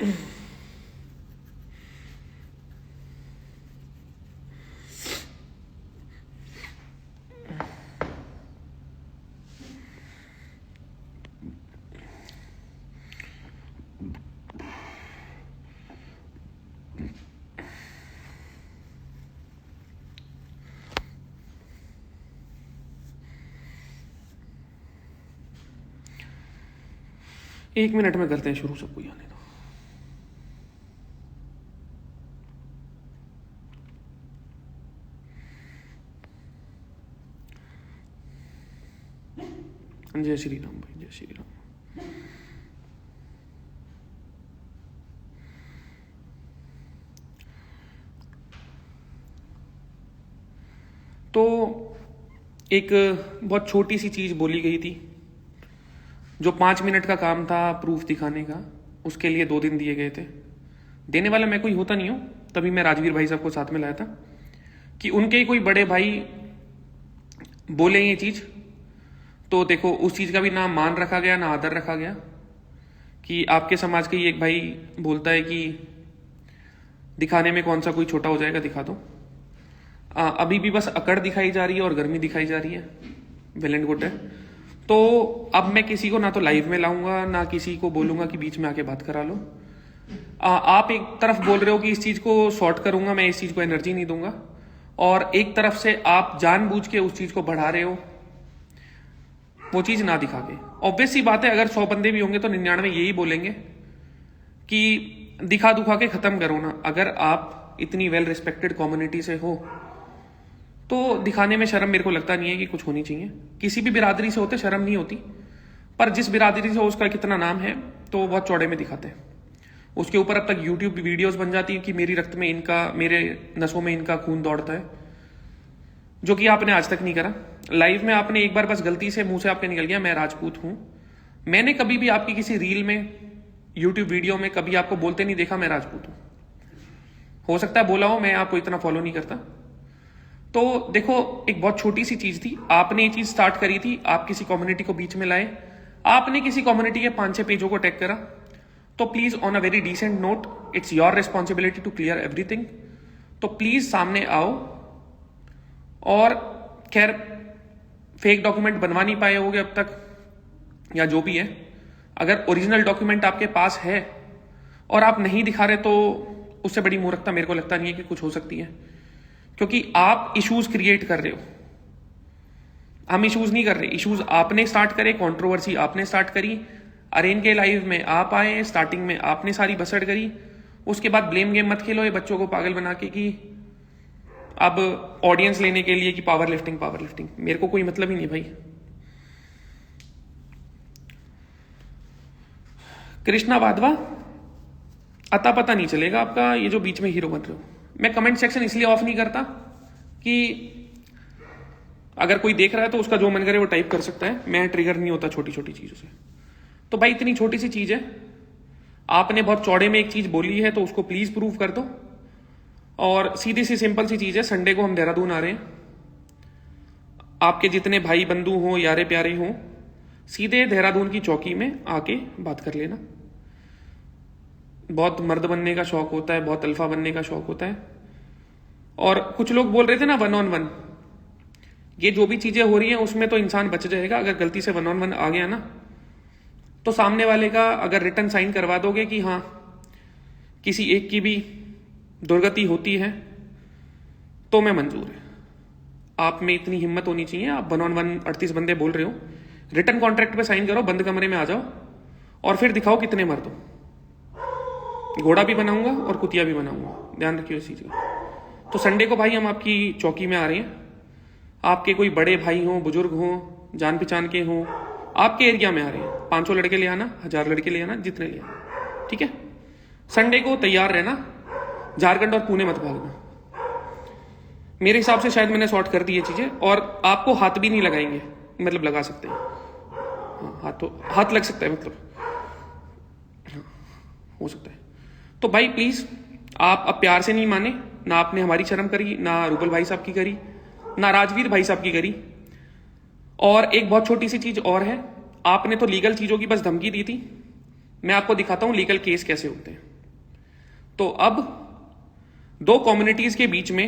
1 minute में करते हैं शुरू, सबको आने दो। जय श्री राम भाई, जय श्री राम। तो एक बहुत छोटी सी चीज बोली गई थी, जो 5 मिनट का काम था प्रूफ दिखाने का, उसके लिए 2 दिन दिए गए थे। देने वाला मैं कोई होता नहीं हूं, तभी मैं राजवीर भाई साहब को साथ में लाया था कि उनके ही कोई बड़े भाई बोले ये चीज, तो देखो उस चीज का भी ना मान रखा गया ना आदर रखा गया। कि आपके समाज के ही एक भाई बोलता है कि दिखाने में कौन सा कोई छोटा हो जाएगा, दिखा दो। अभी भी बस अकड़ दिखाई जा रही है और गर्मी दिखाई जा रही है, वेल एंड गुड है। तो अब मैं किसी को ना तो लाइव में लाऊंगा, ना किसी को बोलूंगा कि बीच में आके बात करा लो। आप एक तरफ बोल रहे हो कि इस चीज को सॉर्ट करूंगा, मैं इस चीज को एनर्जी नहीं दूंगा, और एक तरफ से आप जानबूझ के उस चीज को बढ़ा रहे हो, वो चीज ना दिखा के। ऑब्वियस सी बात है, अगर 100 बंदे भी होंगे तो 99 यही बोलेंगे कि दिखा दुखा के खत्म करो ना। अगर आप इतनी वेल रिस्पेक्टेड कम्युनिटी से हो तो दिखाने में शर्म मेरे को लगता नहीं है कि कुछ होनी चाहिए। किसी भी बिरादरी से होते शर्म नहीं होती, पर जिस बिरादरी से उसका कितना नाम है तो बहुत चौड़े में दिखाते हैं। उसके ऊपर अब तक यूट्यूब वीडियोस बन जाती है कि मेरी रक्त में इनका, मेरे नसों में इनका खून दौड़ता है, जो कि आपने आज तक नहीं करा। लाइव में आपने एक बार बस गलती से मुंह से आपके निकल गया मैं राजपूत हूं। मैंने कभी भी आपकी किसी रील में, यूट्यूब वीडियो में कभी आपको बोलते नहीं देखा मैं राजपूत हूं। हो सकता है बोला हो, मैं आपको इतना फॉलो नहीं करता। तो देखो, एक बहुत छोटी सी चीज थी, आपने ये चीज स्टार्ट करी थी, आप किसी कम्युनिटी को बीच में लाए, आपने किसी कम्युनिटी के 5-6 पेजों को टैग करा, तो please on a very decent note, it's your responsibility to clear everything. तो प्लीज सामने आओ। और खैर फेक डॉक्यूमेंट बनवा नहीं पाए होगे अब तक, या जो भी है, अगर ओरिजिनल डॉक्यूमेंट आपके पास है और आप नहीं दिखा रहे, तो उससे बड़ी मूर्खता मेरे को लगता नहीं है कि कुछ हो सकती है। क्योंकि आप इश्यूज क्रिएट कर रहे हो, हम इश्यूज नहीं कर रहे। इश्यूज आपने स्टार्ट करे, कंट्रोवर्सी आपने स्टार्ट करी, अरेन के लाइव में आप आए, स्टार्टिंग में आपने सारी बसड़ करी, उसके बाद ब्लेम गेम मत खेलो ये बच्चों को पागल बना के कि अब ऑडियंस लेने के लिए कि पावर लिफ्टिंग। मेरे को कोई मतलब ही नहीं भाई। कृष्णा वाधवा, अता पता नहीं चलेगा आपका, ये जो बीच में हीरो बन रहे हो। मैं कमेंट सेक्शन इसलिए ऑफ नहीं करता कि अगर कोई देख रहा है तो उसका जो मन करे वो टाइप कर सकता है, मैं ट्रिगर नहीं होता छोटी छोटी चीजों से। तो भाई इतनी छोटी सी चीज है, आपने बहुत चौड़े में एक चीज बोली है तो उसको प्लीज प्रूव कर दो। और सीधी सी सिंपल सी चीज है, संडे को हम देहरादून आ रहे हैं, आपके जितने भाई बंधु हो, यारे प्यारे हो, सीधे देहरादून की चौकी में आके बात कर लेना। बहुत मर्द बनने का शौक होता है, बहुत अल्फा बनने का शौक होता है। और कुछ लोग बोल रहे थे ना 1-on-1, ये जो भी चीजें हो रही हैं उसमें तो इंसान बच जाएगा। अगर गलती से 1-on-1 आ गया ना, तो सामने वाले का अगर रिटर्न साइन करवा दोगे कि हाँ किसी एक की भी दुर्गति होती है, तो मैं मंजूर है। आप में इतनी हिम्मत होनी चाहिए, आप 1-on-1 38 बंदे बोल रहे हो, रिटर्न कॉन्ट्रैक्ट पे साइन करो, बंद कमरे में आ जाओ और फिर दिखाओ कितने मर्द हो। घोड़ा भी बनाऊंगा और कुतिया भी बनाऊंगा, ध्यान रखियो इस चीज का। तो संडे को भाई हम आपकी चौकी में आ रहे हैं, आपके कोई बड़े भाई हो, बुजुर्ग हो, जान पहचान के हो, आपके एरिया में आ रहे हैं। 500 लड़के ले आना, 1000 लड़के ले आना, जितने ले आना, ठीक है। संडे को तैयार रहना, झारखंड और पुणे मत भागना। मेरे हिसाब से शायद मैंने सॉर्ट कर दी ये चीजें, और आपको हाथ भी नहीं लगाएंगे, मतलब लगा सकते हैं, हाथ लग सकता है, मतलब हो सकता है। तो भाई प्लीज आप अब प्यार से नहीं माने, ना आपने हमारी शर्म करी, ना रूबल भाई साहब की करी, ना राजवीर भाई साहब की करी। और एक बहुत छोटी सी चीज और है, आपने तो लीगल चीजों की बस धमकी दी थी, मैं आपको दिखाता हूं लीगल केस कैसे होते हैं। तो अब दो कम्युनिटीज के बीच में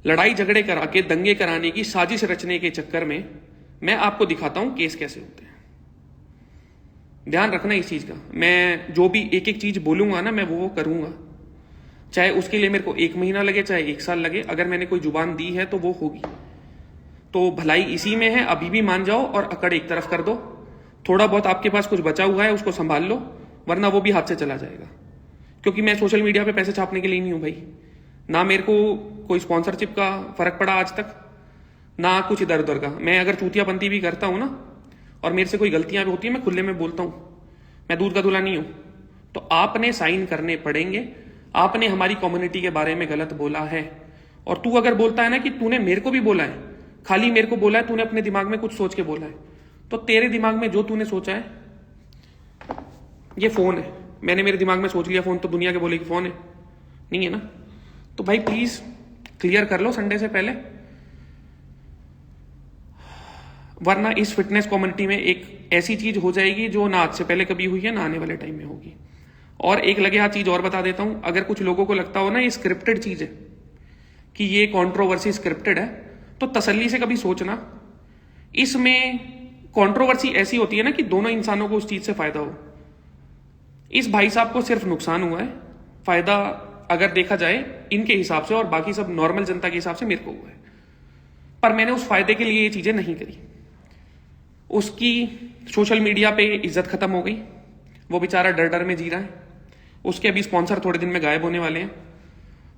लड़ाई झगड़े करा के दंगे कराने की साजिश रचने के चक्कर में मैं आपको दिखाता हूं केस कैसे होते हैं। ध्यान रखना इस चीज का, मैं जो भी एक एक चीज बोलूंगा ना मैं वो करूंगा, चाहे उसके लिए मेरे को 1 महीना लगे चाहे 1 साल लगे। अगर मैंने कोई जुबान दी है तो वो होगी। तो भलाई इसी में है, अभी भी मान जाओ और अकड़ एक तरफ कर दो। थोड़ा बहुत आपके पास कुछ बचा हुआ है उसको संभाल लो, वरना वो भी हाथ से चला जाएगा। क्योंकि मैं सोशल मीडिया पे पैसे छापने के लिए नहीं हूं भाई, ना मेरे को कोई स्पॉन्सरशिप का फर्क पड़ा आज तक, ना कुछ इधर उधर का। मैं अगर चूतियापंती भी करता हूं ना और मेरे से कोई गलतियां भी होती है, मैं खुले में बोलता हूं, मैं दूध का धुला नहीं हूं। तो आपने साइन करने पड़ेंगे। आपने हमारी कम्युनिटी के बारे में गलत बोला है, और तू अगर बोलता है ना कि तूने मेरे को भी बोला है, खाली मेरे को बोला है, तूने अपने दिमाग में कुछ सोच के बोला है, तो तेरे दिमाग में जो तूने सोचा है, ये फोन है, मैंने मेरे दिमाग में सोच लिया फोन, तो दुनिया के बोले कि फोन है, नहीं है ना। तो भाई प्लीज क्लियर कर लो संडे से पहले, वरना इस फिटनेस कम्युनिटी में एक ऐसी चीज हो जाएगी जो ना आज से पहले कभी हुई है ना आने वाले टाइम में होगी। और एक लगे हाथ चीज और बता देता हूं, अगर कुछ लोगों को लगता हो ना ये स्क्रिप्टेड चीज है, कि ये कंट्रोवर्सी स्क्रिप्टेड है, तो तसल्ली से कभी सोचना, इसमें कंट्रोवर्सी ऐसी होती है ना कि दोनों इंसानों को उस चीज से फायदा हो। इस भाई साहब को सिर्फ नुकसान हुआ है, फायदा अगर देखा जाए इनके हिसाब से और बाकी सब नॉर्मल जनता के हिसाब से मेरे को हुआ है। पर मैंने उस फायदे के लिए ये चीजें नहीं करी। उसकी सोशल मीडिया पे इज्जत खत्म हो गई, वो बेचारा डर डर में जी रहा है, उसके अभी स्पॉन्सर थोड़े दिन में गायब होने वाले हैं।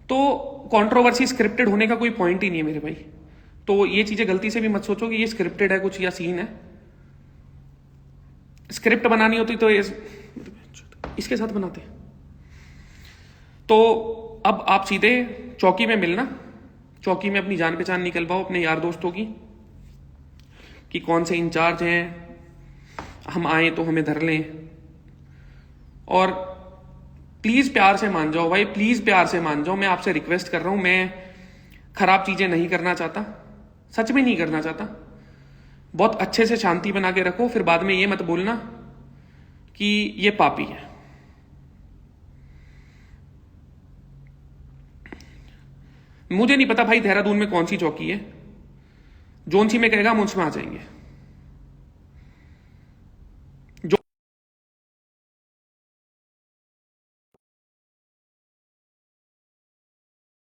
तो कंट्रोवर्सी स्क्रिप्टेड होने का कोई पॉइंट ही नहीं है मेरे भाई। तो ये चीजें गलती से भी मत सोचो कि ये स्क्रिप्टेड है कुछ या सीन है। स्क्रिप्ट बनानी होती तो इसके साथ बनाते। तो अब आप सीधे चौकी में मिलना, चौकी में अपनी जान पहचान निकलवाओ अपने यार दोस्तों की, कि कौन से इंचार्ज हैं, हम आए तो हमें धर लें। और प्लीज प्यार से मान जाओ भाई, प्लीज प्यार से मान जाओ, मैं आपसे रिक्वेस्ट कर रहा हूं। मैं खराब चीजें नहीं करना चाहता, सच में नहीं करना चाहता। बहुत अच्छे से शांति बना के रखो, फिर बाद में ये मत बोलना कि ये पापी है। मुझे नहीं पता भाई देहरादून में कौन सी चौकी है, जोन सी में कहेगा हम उसमें आ जाएंगे।